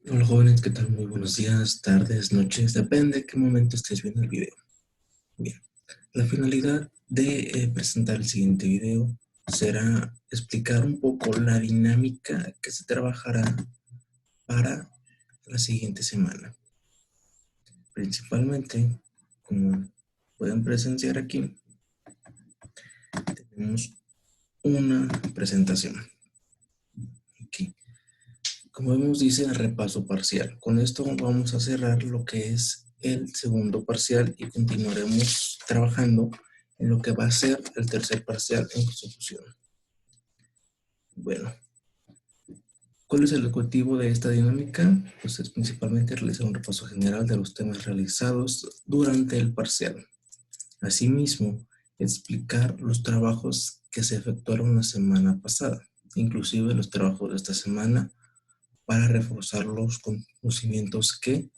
Hola jóvenes, ¿qué tal? Muy buenos días, tardes, noches, depende de qué momento estés viendo el video. Bien, la finalidad de presentar el siguiente video será explicar un poco la dinámica que se trabajará para la siguiente semana. Principalmente, como pueden presenciar aquí, tenemos una presentación. Aquí. Como vemos, dice repaso parcial. Con esto vamos a cerrar lo que es el segundo parcial y continuaremos trabajando en lo que va a ser el tercer parcial en consecución. Bueno, ¿cuál es el objetivo de esta dinámica? Pues es principalmente realizar un repaso general de los temas realizados durante el parcial. Asimismo, explicar los trabajos que se efectuaron la semana pasada, inclusive los trabajos de esta semana, para reforzar los conocimientos que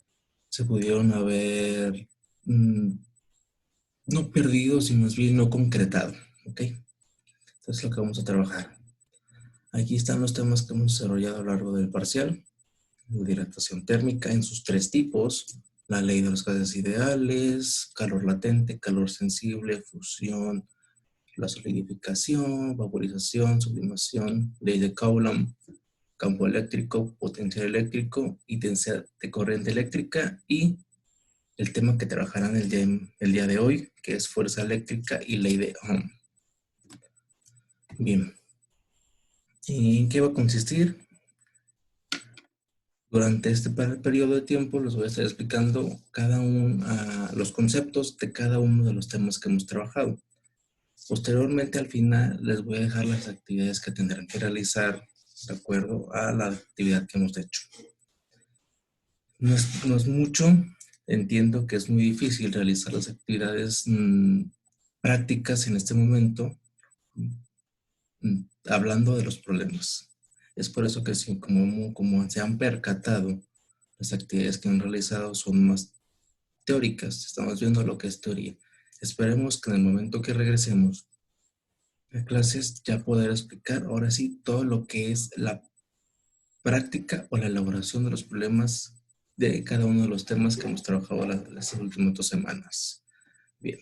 se pudieron haber no perdidos, sino más bien no concretado. ¿Ok? Entonces lo que vamos a trabajar. Aquí están los temas que hemos desarrollado a lo largo del parcial. La dilatación térmica en sus tres tipos, la ley de los gases ideales, calor latente, calor sensible, fusión, la solidificación, vaporización, sublimación, ley de Coulomb, campo eléctrico, potencial eléctrico, intensidad de corriente eléctrica y el tema que trabajarán el día de hoy, que es fuerza eléctrica y ley de Ohm. Bien, ¿y en qué va a consistir? Durante este periodo de tiempo les voy a estar explicando los conceptos de cada uno de los temas que hemos trabajado. Posteriormente, al final, les voy a dejar las actividades que tendrán que realizar de acuerdo a la actividad que hemos hecho. No es mucho, entiendo que es muy difícil realizar las actividades prácticas en este momento, hablando de los problemas. Es por eso que sí, como se han percatado, las actividades que han realizado son más teóricas, estamos viendo lo que es teoría. Esperemos que en el momento que regresemos a clases ya poder explicar ahora sí todo lo que es la práctica o la elaboración de los problemas de cada uno de los temas que hemos trabajado las últimas 2 semanas. Bien,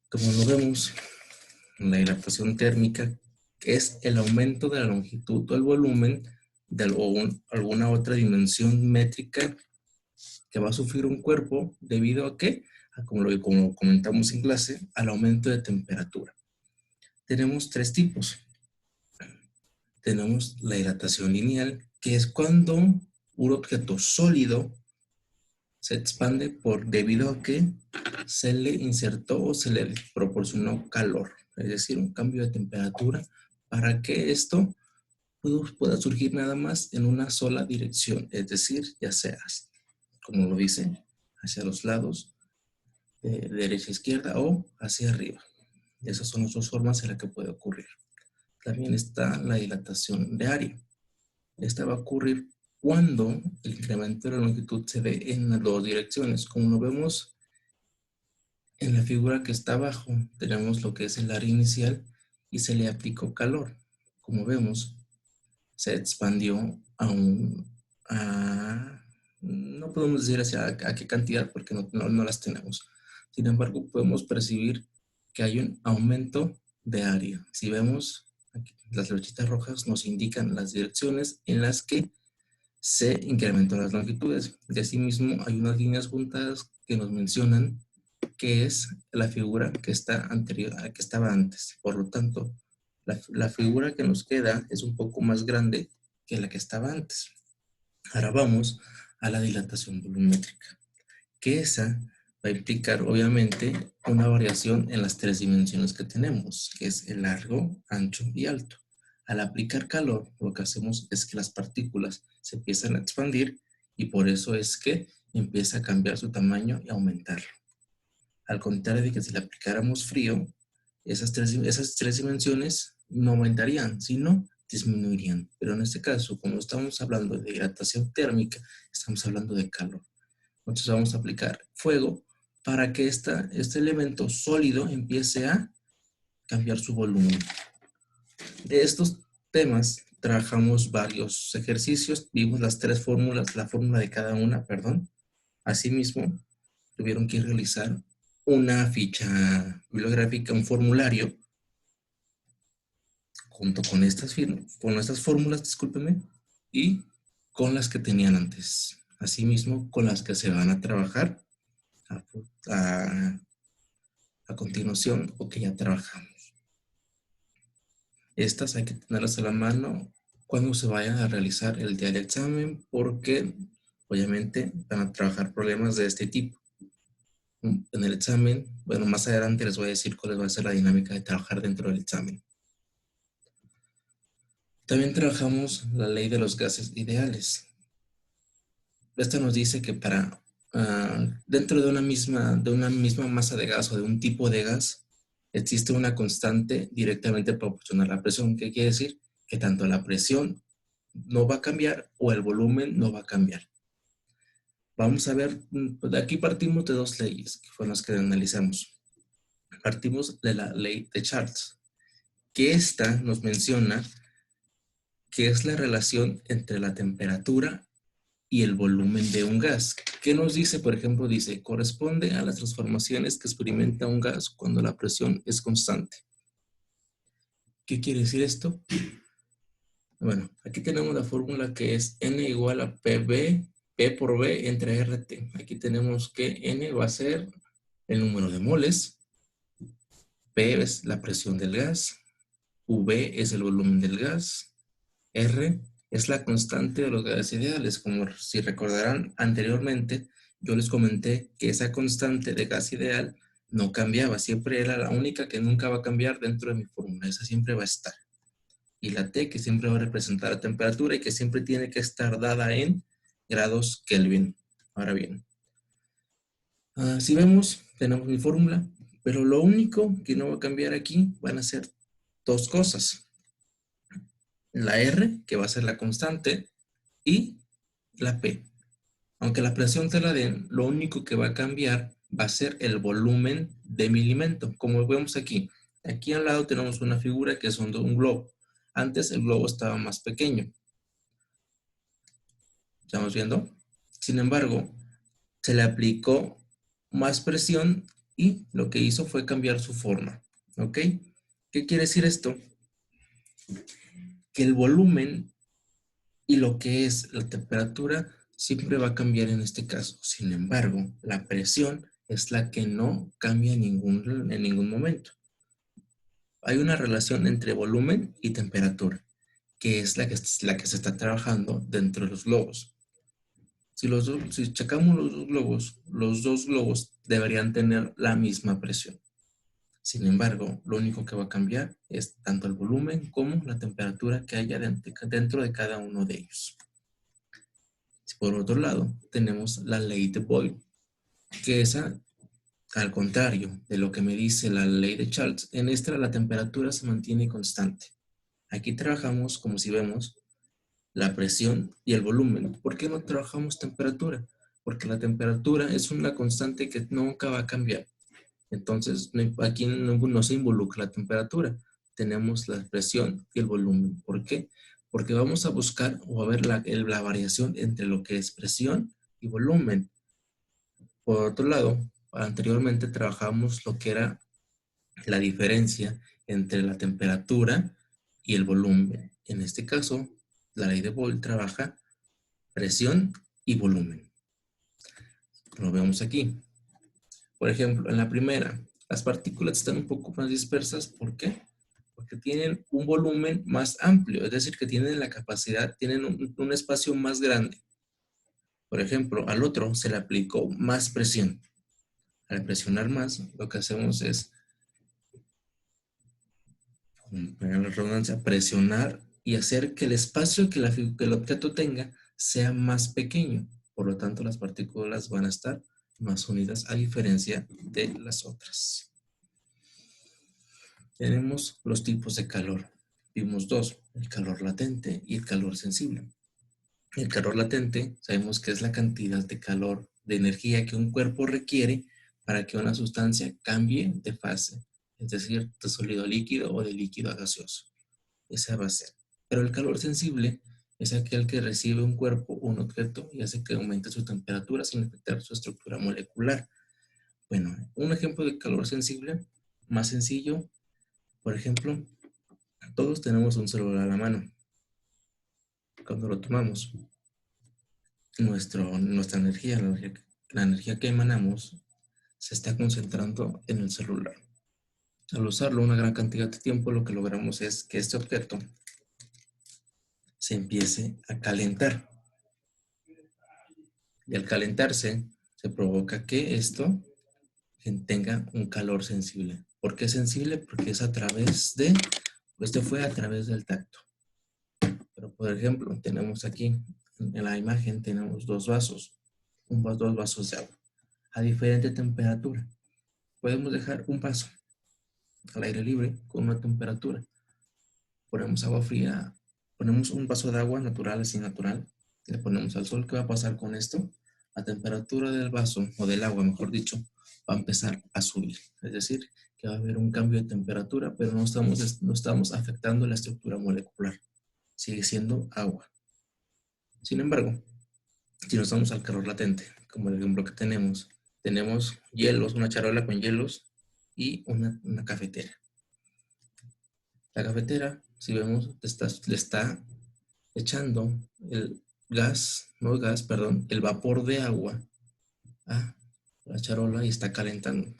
como lo vemos, la dilatación térmica es el aumento de la longitud o el volumen de alguna otra dimensión métrica que va a sufrir un cuerpo debido a que, como comentamos en clase, al aumento de temperatura. Tenemos tres tipos. Tenemos la dilatación lineal, que es cuando un objeto sólido se expande debido a que se le insertó o se le proporcionó calor, es decir, un cambio de temperatura para que esto pueda surgir nada más en una sola dirección, es decir, ya sea, como lo dice, hacia los lados, de derecha a izquierda o hacia arriba. Esas son las dos formas en las que puede ocurrir. También está la dilatación de área. Esta va a ocurrir cuando el incremento de la longitud se ve en las dos direcciones. Como lo vemos en la figura que está abajo, tenemos lo que es el área inicial y se le aplicó calor. Como vemos, se expandió no podemos decir a qué cantidad porque no las tenemos. Sin embargo, podemos percibir que hay un aumento de área. Si vemos, aquí, las flechitas rojas nos indican las direcciones en las que se incrementó las longitudes. De asimismo, hay unas líneas juntadas que nos mencionan que es la figura que está anterior, que estaba antes. Por lo tanto, la figura que nos queda es un poco más grande que la que estaba antes. Ahora vamos a la dilatación volumétrica, que esa va a implicar obviamente una variación en las tres dimensiones que tenemos, que es el largo, ancho y alto. Al aplicar calor, lo que hacemos es que las partículas se empiezan a expandir y por eso es que empieza a cambiar su tamaño y aumentarlo. Al contrario de que si le aplicáramos frío, esas tres dimensiones no aumentarían, sino disminuirían. Pero en este caso, como estamos hablando de hidratación térmica, estamos hablando de calor. Entonces vamos a aplicar fuego para que este elemento sólido empiece a cambiar su volumen. De estos temas trabajamos varios ejercicios, vimos las tres fórmulas, la fórmula de cada una, perdón. Asimismo, tuvieron que realizar una ficha bibliográfica, un formulario, junto con estas fórmulas, discúlpenme, y con las que tenían antes. Asimismo, con las que se van a trabajar a, a, a continuación o que ya trabajamos. Estas hay que tenerlas a la mano cuando se vayan a realizar el día del examen, porque obviamente van a trabajar problemas de este tipo. En el examen, bueno, más adelante les voy a decir cuál va a ser la dinámica de trabajar dentro del examen. También trabajamos la ley de los gases ideales. Esta nos dice que para dentro de una misma masa de gas o de un tipo de gas, existe una constante directamente proporcional a la presión. ¿Qué quiere decir? Que tanto la presión no va a cambiar o el volumen no va a cambiar. Vamos a ver, de aquí partimos de dos leyes, que fueron las que analizamos. Partimos de la ley de Charles, que esta nos menciona que es la relación entre la temperatura y el volumen de un gas. ¿Qué nos dice? Por ejemplo, dice, corresponde a las transformaciones que experimenta un gas cuando la presión es constante. ¿Qué quiere decir esto? Bueno, aquí tenemos la fórmula que es N igual a PB, P por B entre RT. Aquí tenemos que N va a ser el número de moles, P es la presión del gas, V es el volumen del gas, R es la constante de los gases ideales. Como si recordarán anteriormente, yo les comenté que esa constante de gas ideal no cambiaba, siempre era la única que nunca va a cambiar dentro de mi fórmula, esa siempre va a estar. Y la T, que siempre va a representar la temperatura y que siempre tiene que estar dada en grados Kelvin. Ahora bien, si vemos, tenemos mi fórmula, pero lo único que no va a cambiar aquí van a ser dos cosas. La R, que va a ser la constante, y la P. Aunque la presión te la den, lo único que va a cambiar va a ser el volumen de mi alimento. Como vemos aquí, aquí al lado tenemos una figura que es un globo. Antes el globo estaba más pequeño. ¿Estamos viendo? Sin embargo, se le aplicó más presión y lo que hizo fue cambiar su forma. ¿Ok? ¿Qué quiere decir esto? Que el volumen y lo que es la temperatura siempre va a cambiar en este caso. Sin embargo, la presión es la que no cambia en ningún momento. Hay una relación entre volumen y temperatura, que es la que se está trabajando dentro de los globos. Si checamos los dos globos deberían tener la misma presión. Sin embargo, lo único que va a cambiar es tanto el volumen como la temperatura que haya dentro de cada uno de ellos. Por otro lado, tenemos la ley de Boyle, que esa, al contrario de lo que me dice la ley de Charles, en esta la temperatura se mantiene constante. Aquí trabajamos, como si vemos, la presión y el volumen. ¿Por qué no trabajamos temperatura? Porque la temperatura es una constante que nunca va a cambiar. Entonces, aquí no se involucra la temperatura. Tenemos la presión y el volumen. ¿Por qué? Porque vamos a buscar o a ver la variación entre lo que es presión y volumen. Por otro lado, anteriormente trabajamos lo que era la diferencia entre la temperatura y el volumen. En este caso, la ley de Boyle trabaja presión y volumen. Lo vemos aquí. Por ejemplo, en la primera, las partículas están un poco más dispersas. ¿Por qué? Porque tienen un volumen más amplio, es decir, que tienen la capacidad, tienen un espacio más grande. Por ejemplo, al otro se le aplicó más presión. Al presionar más, lo que hacemos es, en la redundancia, presionar y hacer que el espacio que el objeto tenga sea más pequeño. Por lo tanto, las partículas van a estar más unidas a diferencia de las otras. Tenemos los tipos de calor. Vimos dos, el calor latente y el calor sensible. El calor latente sabemos que es la cantidad de calor, de energía que un cuerpo requiere para que una sustancia cambie de fase, es decir, de sólido a líquido o de líquido a gaseoso. Esa va a ser. Pero el calor sensible es aquel que recibe un cuerpo o un objeto y hace que aumente su temperatura sin afectar su estructura molecular. Bueno, un ejemplo de calor sensible más sencillo, por ejemplo, todos tenemos un celular a la mano. Cuando lo tomamos, nuestra energía, la energía que emanamos, se está concentrando en el celular. Al usarlo una gran cantidad de tiempo, lo que logramos es que este objeto se empiece a calentar. Y al calentarse, se provoca que esto tenga un calor sensible. ¿Por qué sensible? Porque es a través de, este fue a través del tacto. Pero por ejemplo, tenemos aquí, en la imagen tenemos dos vasos de agua, a diferente temperatura. Podemos dejar un vaso al aire libre con una temperatura. Ponemos agua fría, ponemos un vaso de agua natural, así natural, le ponemos al sol. ¿Qué va a pasar con esto? La temperatura del vaso, o del agua, mejor dicho, va a empezar a subir. Es decir, que va a haber un cambio de temperatura, pero no estamos afectando la estructura molecular. Sigue siendo agua. Sin embargo, si nos vamos al calor latente, como el ejemplo que tenemos hielos, una charola con hielos y una cafetera. La cafetera, si vemos, le está echando el vapor de agua a la charola y está calentando,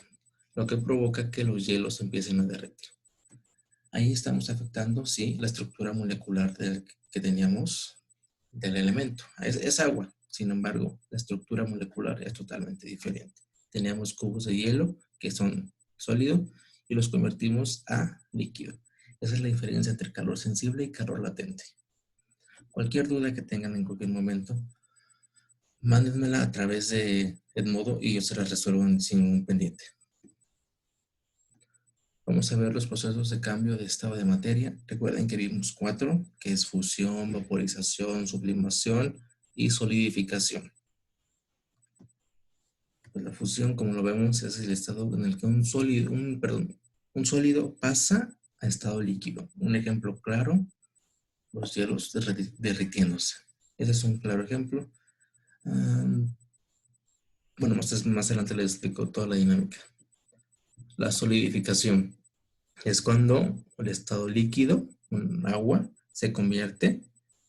lo que provoca que los hielos empiecen a derretir. Ahí estamos afectando, sí, la estructura molecular que teníamos del elemento. Es agua, sin embargo, la estructura molecular es totalmente diferente. Teníamos cubos de hielo que son sólidos y los convertimos a líquido. Esa es la diferencia entre calor sensible y calor latente. Cualquier duda que tengan en cualquier momento, mándenmela a través de Edmodo y yo se la resuelvo sin un pendiente. Vamos a ver los procesos de cambio de estado de materia. Recuerden que vimos 4, que es fusión, vaporización, sublimación y solidificación. Pues la fusión, como lo vemos, es el estado en el que un sólido pasa a estado líquido. Un ejemplo claro, los hielos derritiéndose. Ese es un claro ejemplo. Bueno, más adelante les explico toda la dinámica. La solidificación es cuando el estado líquido, un agua, se convierte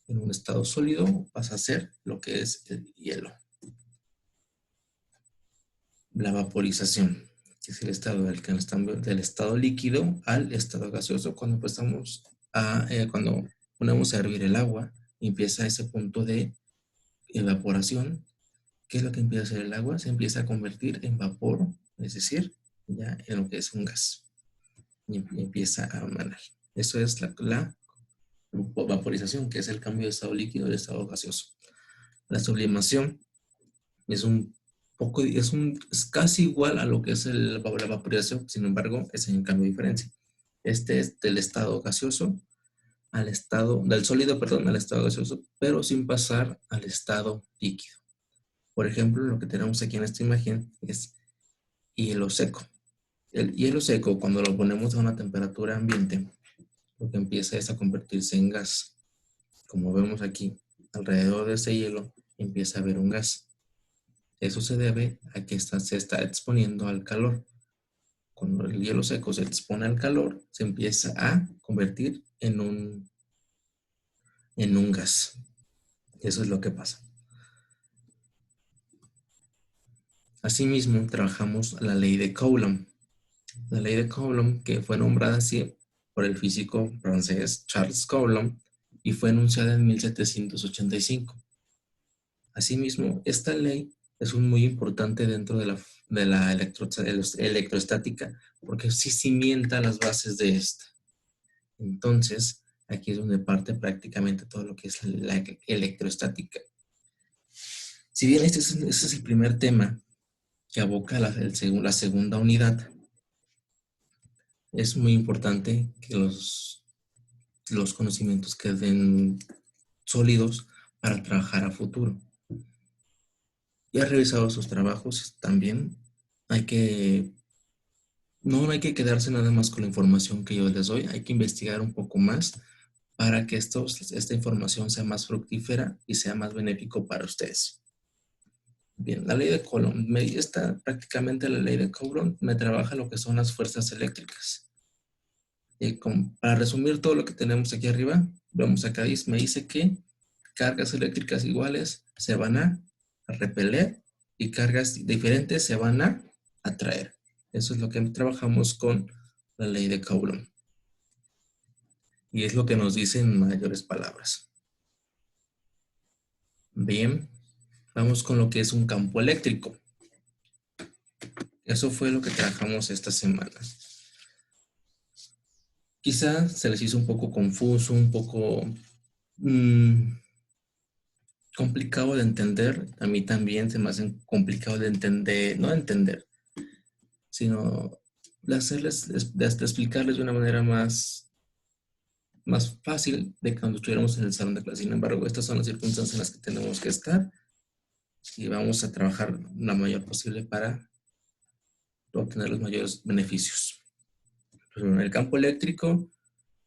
en un estado sólido, pasa a ser lo que es el hielo. La vaporización, que es el estado del estado líquido al estado gaseoso, cuando cuando ponemos a hervir el agua, empieza ese punto de evaporación. ¿Qué es lo que empieza a hacer el agua? Se empieza a convertir en vapor, es decir, ya en lo que es un gas. Y empieza a emanar. Eso es la vaporización, que es el cambio de estado líquido al estado gaseoso. La sublimación es casi igual a lo que es la vaporización, sin embargo, es un cambio de diferencia. Este es del estado gaseoso del sólido, al estado gaseoso, pero sin pasar al estado líquido. Por ejemplo, lo que tenemos aquí en esta imagen es hielo seco. El hielo seco, cuando lo ponemos a una temperatura ambiente, lo que empieza es a convertirse en gas. Como vemos aquí, alrededor de ese hielo empieza a haber un gas. Eso se debe a que se está exponiendo al calor. Cuando el hielo seco se expone al calor, se empieza a convertir en un gas. Eso es lo que pasa. Asimismo, trabajamos la ley de Coulomb. La ley de Coulomb, que fue nombrada así por el físico francés Charles Coulomb y fue enunciada en 1785. Asimismo, esta ley es muy importante dentro de la electroestática porque sí cimienta las bases de esta. Entonces, aquí es donde parte prácticamente todo lo que es la electroestática. Si bien este es el primer tema que aboca la segunda unidad, es muy importante que los conocimientos queden sólidos para trabajar a futuro. Ya he revisado sus trabajos también. No hay que quedarse nada más con la información que yo les doy, hay que investigar un poco más para que esta información sea más fructífera y sea más benéfico para ustedes. Bien, la ley de Coulomb. Prácticamente la ley de Coulomb me trabaja lo que son las fuerzas eléctricas. Para resumir todo lo que tenemos aquí arriba, vemos acá, me dice que cargas eléctricas iguales se van a repeler y cargas diferentes se van a atraer. Eso es lo que trabajamos con la ley de Coulomb. Y es lo que nos dice en mayores palabras. Bien, vamos con lo que es un campo eléctrico. Eso fue lo que trabajamos esta semana. Quizá se les hizo un poco confuso, un poco complicado de entender. A mí también se me hace complicado de entender, no de entender, sino de explicarles de una manera más fácil de cuando estuviéramos en el salón de clase. Sin embargo, estas son las circunstancias en las que tenemos que estar y vamos a trabajar lo mayor posible para obtener los mayores beneficios. Pero el campo eléctrico,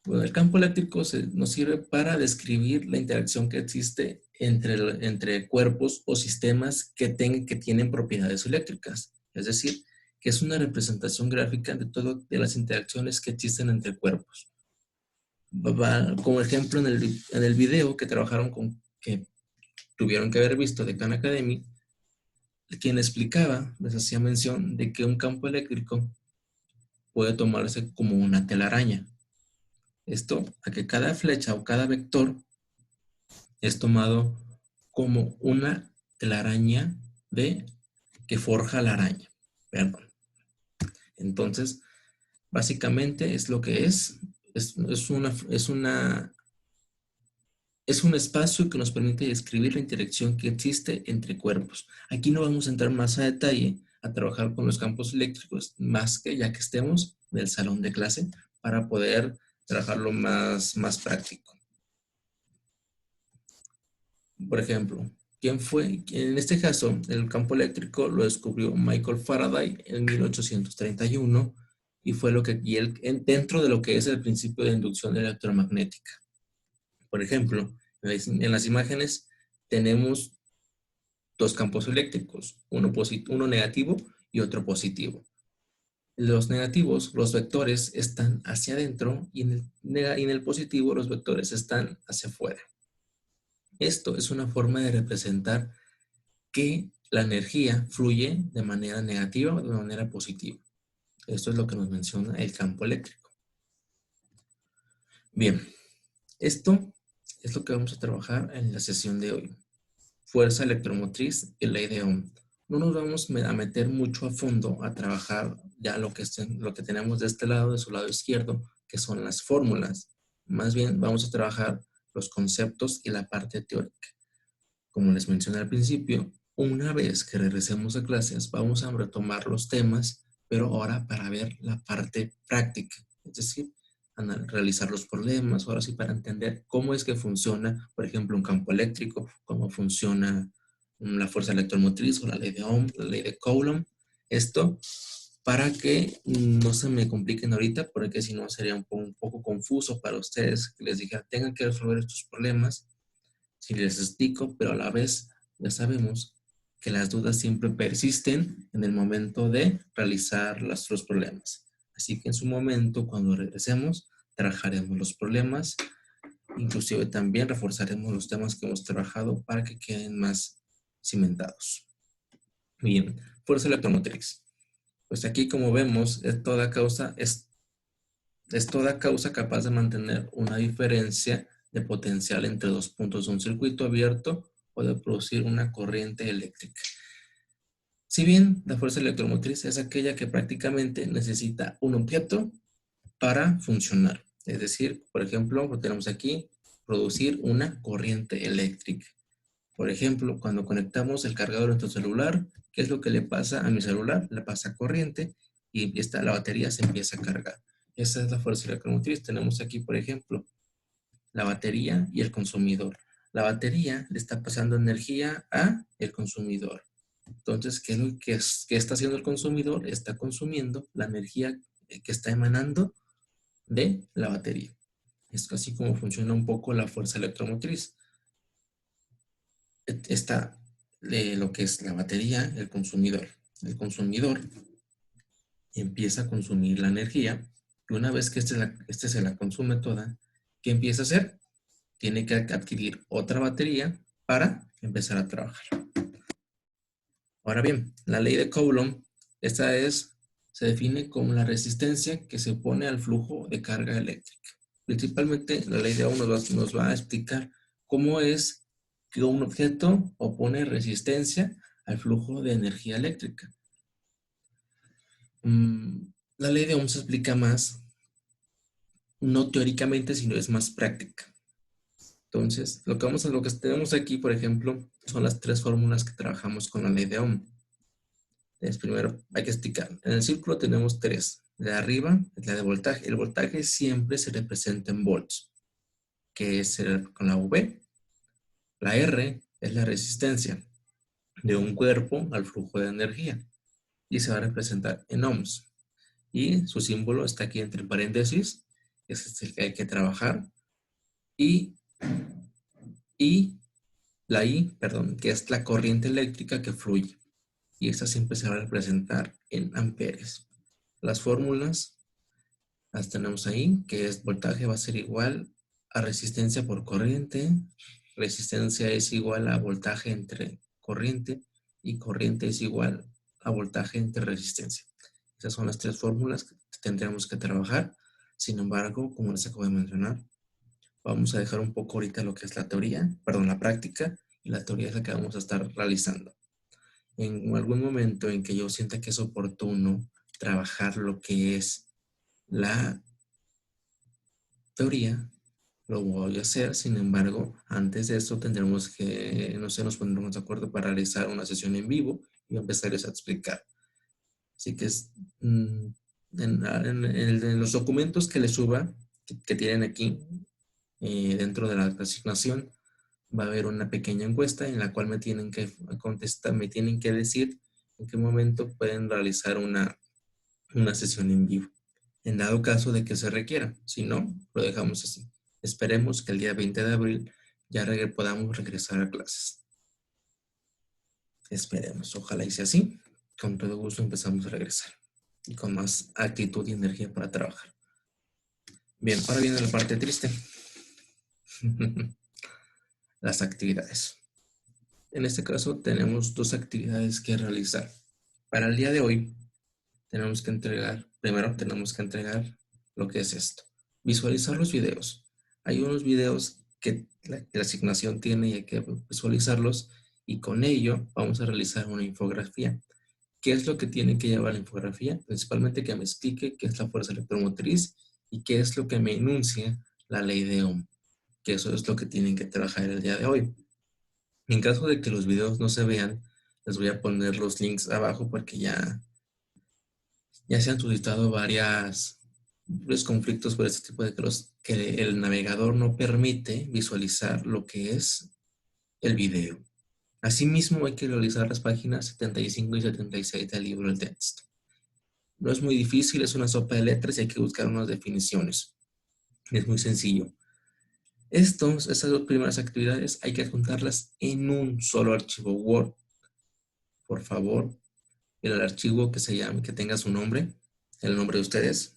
bueno, el campo eléctrico nos sirve para describir la interacción que existe entre cuerpos o sistemas que tienen propiedades eléctricas. Es decir, que es una representación gráfica de las interacciones que existen entre cuerpos. Como ejemplo, en el video que trabajaron que tuvieron que haber visto de Khan Academy, quien explicaba, les hacía mención de que un campo eléctrico puede tomarse como una telaraña. Esto, a que cada flecha o cada vector es tomado como una telaraña que forja la araña. Perdón. Entonces, básicamente es lo que es un espacio que nos permite describir la interacción que existe entre cuerpos. Aquí no vamos a entrar más a detalle a trabajar con los campos eléctricos, más que ya que estemos en el salón de clase para poder trabajarlo más práctico. Por ejemplo, ¿quién fue? En este caso, el campo eléctrico lo descubrió Michael Faraday en 1831 y fue dentro de lo que es el principio de inducción electromagnética. Por ejemplo, en las imágenes tenemos dos campos eléctricos, uno negativo y otro positivo. Los negativos, los vectores están hacia adentro y en el positivo los vectores están hacia afuera. Esto es una forma de representar que la energía fluye de manera negativa o de manera positiva. Esto es lo que nos menciona el campo eléctrico. Bien, esto es lo que vamos a trabajar en la sesión de hoy. Fuerza electromotriz y ley de Ohm. No nos vamos a meter mucho a fondo a trabajar ya lo que tenemos de este lado, de su lado izquierdo, que son las fórmulas. Más bien vamos a trabajar los conceptos y la parte teórica. Como les mencioné al principio, una vez que regresemos a clases, vamos a retomar los temas, pero ahora para ver la parte práctica, es decir, realizar los problemas, ahora sí para entender cómo es que funciona, por ejemplo, un campo eléctrico, cómo funciona la fuerza electromotriz o la ley de Ohm, la ley de Coulomb. Esto para que no se me compliquen ahorita, porque si no sería un poco confuso para ustedes, que les dijera, tengan que resolver estos problemas, si les explico, pero a la vez ya sabemos que las dudas siempre persisten en el momento de realizar los problemas. Así que en su momento, cuando regresemos, trabajaremos los problemas, inclusive también reforzaremos los temas que hemos trabajado para que queden más cimentados. Bien, fuerza electromotriz. Pues aquí, como vemos, es toda causa capaz de mantener una diferencia de potencial entre dos puntos de un circuito abierto o de producir una corriente eléctrica. Si bien la fuerza electromotriz es aquella que prácticamente necesita un objeto para funcionar. Es decir, por ejemplo, lo tenemos aquí, producir una corriente eléctrica. Por ejemplo, cuando conectamos el cargador a nuestro celular, ¿qué es lo que le pasa a mi celular? Le pasa corriente y la batería se empieza a cargar. Esa es la fuerza electromotriz. Tenemos aquí, por ejemplo, la batería y el consumidor. La batería le está pasando energía a el consumidor. Entonces, ¿qué está haciendo el consumidor? Está consumiendo la energía que está emanando de la batería. Es así como funciona un poco la fuerza electromotriz. Está lo que es la batería, el consumidor. El consumidor empieza a consumir la energía y una vez que este se la consume toda, ¿qué empieza a hacer? Tiene que adquirir otra batería para empezar a trabajar. Ahora bien, la ley de Coulomb, se define como la resistencia que se opone al flujo de carga eléctrica. Principalmente, la ley de Ohm nos va a explicar cómo es que un objeto opone resistencia al flujo de energía eléctrica. La ley de Ohm se explica más, no teóricamente, sino es más práctica. Entonces, lo que tenemos aquí, por ejemplo, son las tres fórmulas que trabajamos con la ley de Ohm. Primero, hay que explicar. En el círculo tenemos tres. La de arriba es la de voltaje. El voltaje siempre se representa en volts, que es con la V. La R es la resistencia de un cuerpo al flujo de energía y se va a representar en ohms. Y su símbolo está aquí entre paréntesis. Ese es el que hay que trabajar. Y la I, perdón, que es la corriente eléctrica que fluye. Y esta siempre se va a representar en amperes. Las fórmulas las tenemos ahí, que es voltaje va a ser igual a resistencia por corriente. Resistencia es igual a voltaje entre corriente y corriente es igual a voltaje entre resistencia. Esas son las tres fórmulas que tendremos que trabajar. Sin embargo, como les acabo de mencionar, vamos a dejar un poco ahorita lo que es la teoría, perdón, la práctica, y la teoría es la que vamos a estar realizando. En algún momento en que yo sienta que es oportuno trabajar lo que es la teoría, lo voy a hacer. Sin embargo, antes de esto tendremos que, no sé, nos pondremos de acuerdo para realizar una sesión en vivo y empezarles a explicar. Así que en los documentos que les suba, que tienen aquí, dentro de la asignación, va a haber una pequeña encuesta en la cual me tienen que contestar, me tienen que decir en qué momento pueden realizar una sesión en vivo, en dado caso de que se requiera. Si no, lo dejamos así. Esperemos que el día 20 de abril ya podamos regresar a clases. Esperemos, ojalá y sea así. Con todo gusto empezamos a regresar y con más actitud y energía para trabajar. Bien, ahora viene la parte triste. Las actividades. En este caso tenemos dos actividades que realizar. Para el día de hoy tenemos que entregar lo que es esto. Visualizar los videos. Hay unos videos que la asignación tiene y hay que visualizarlos y con ello vamos a realizar una infografía. ¿Qué es lo que tiene que llevar la infografía? Principalmente que me explique qué es la fuerza electromotriz y qué es lo que me enuncia la ley de Ohm, que eso es lo que tienen que trabajar el día de hoy. En caso de que los videos no se vean, les voy a poner los links abajo porque ya se han suscitado varios conflictos por este tipo de cosas, que el navegador no permite visualizar lo que es el video. Asimismo, hay que realizar las páginas 75 y 76 del libro del texto. No es muy difícil, es una sopa de letras y hay que buscar unas definiciones. Es muy sencillo. Esas dos primeras actividades hay que adjuntarlas en un solo archivo Word. Por favor, el archivo que que tenga su nombre, el nombre de ustedes,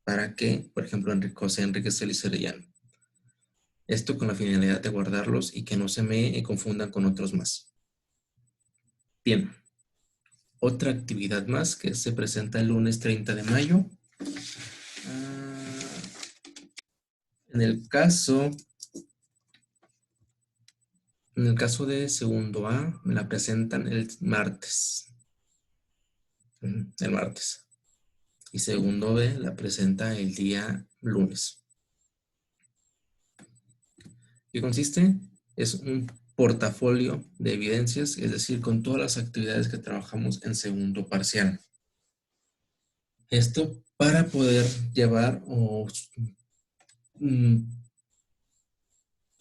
para que, por ejemplo, José Enrique Celis Arellano. Esto con la finalidad de guardarlos y que no se me confundan con otros más. Bien, otra actividad más que se presenta el lunes 30 de mayo. En el caso de segundo A, me la presentan el martes. El martes. Y segundo B la presenta el día lunes. ¿Qué consiste? Es un portafolio de evidencias, es decir, con todas las actividades que trabajamos en segundo parcial. Esto para poder llevar o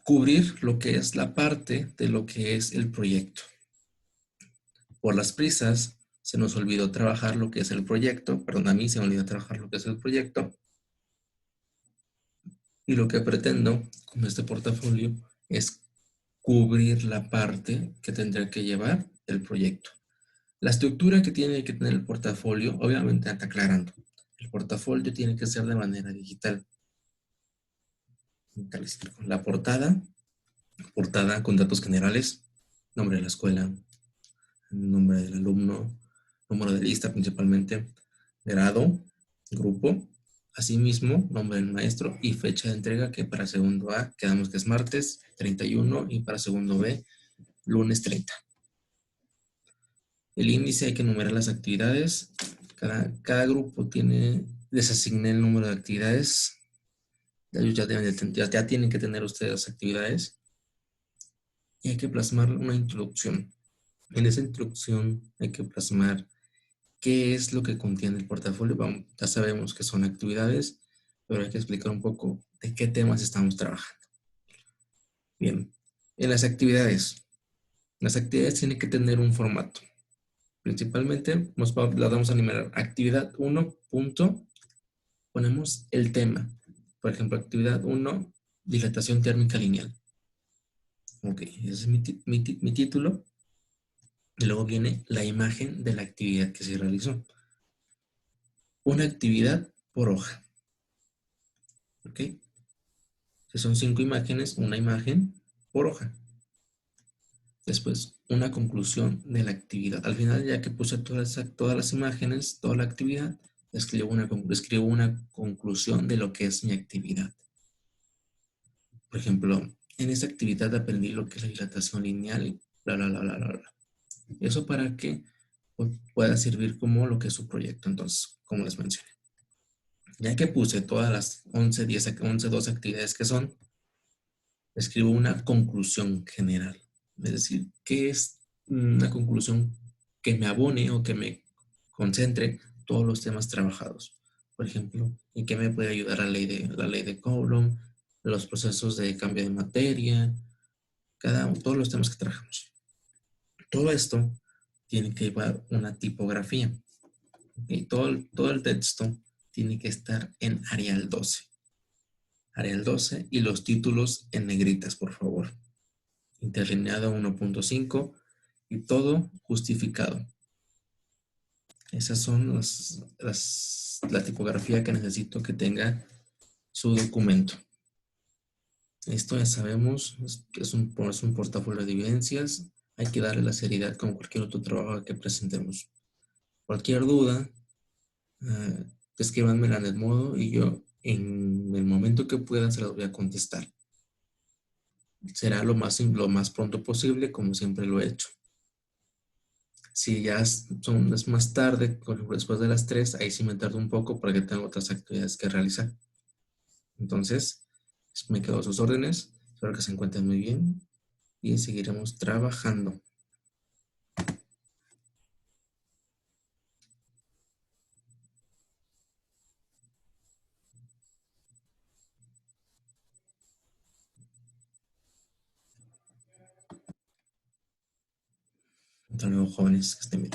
cubrir lo que es la parte de lo que es el proyecto. Por las prisas, se nos olvidó trabajar lo que es el proyecto, perdón, a mí se me olvidó trabajar lo que es el proyecto. Y lo que pretendo con este portafolio es cubrir la parte que tendrá que llevar el proyecto. La estructura que tiene que tener el portafolio, obviamente está aclarando. El portafolio tiene que ser de manera digital. La portada con datos generales, nombre de la escuela, nombre del alumno, número de lista principalmente, grado, grupo, asimismo, nombre del maestro y fecha de entrega, que para segundo A quedamos que es martes 31 y para segundo B lunes 30. El índice hay que enumerar las actividades. Cada grupo les asigné el número de actividades. Ellos ya tienen que tener ustedes las actividades. Y hay que plasmar una introducción. En esa introducción hay que plasmar qué es lo que contiene el portafolio. Ya sabemos que son actividades, pero hay que explicar un poco de qué temas estamos trabajando. Bien, en las actividades tienen que tener un formato. Principalmente la vamos a enumerar. Actividad 1, punto, ponemos el tema. Por ejemplo, actividad 1, dilatación térmica lineal. Ok, ese es mi título. Y luego viene la imagen de la actividad que se realizó. Una actividad por hoja. Ok, si son 5 imágenes, una imagen por hoja. Después, una conclusión de la actividad. Al final, ya que puse todas las imágenes, toda la actividad, escribo una conclusión de lo que es mi actividad. Por ejemplo, en esta actividad aprendí lo que es la dilatación lineal y bla, bla, bla, bla, bla, bla. Eso para que pueda servir como lo que es su proyecto. Entonces, como les mencioné, ya que puse todas las 11, 10, 11, 12 actividades que son, escribo una conclusión general. Es decir, ¿qué es una conclusión que me abone o que me concentre todos los temas trabajados? Por ejemplo, ¿en qué me puede ayudar la ley de Coulomb, los procesos de cambio de materia, todos los temas que trabajamos? Todo esto tiene que llevar una tipografía. ¿Okay? Todo el texto tiene que estar en Arial 12. Arial 12 y los títulos en negritas, por favor. Interlineado 1.5 y todo justificado. Esas son la tipografía que necesito que tenga su documento. Esto ya sabemos, es un portafolio de evidencias. Hay que darle la seriedad como cualquier otro trabajo que presentemos. Cualquier duda, escríbanmela en el modo y yo en el momento que pueda se las voy a contestar. Será lo más pronto posible, como siempre lo he hecho. Si ya es más tarde, después de las 3, ahí sí me tardo un poco porque tengo otras actividades que realizar. Entonces, me quedo a sus órdenes. Espero que se encuentren muy bien y seguiremos trabajando. Hasta luego, jóvenes, que estén bien.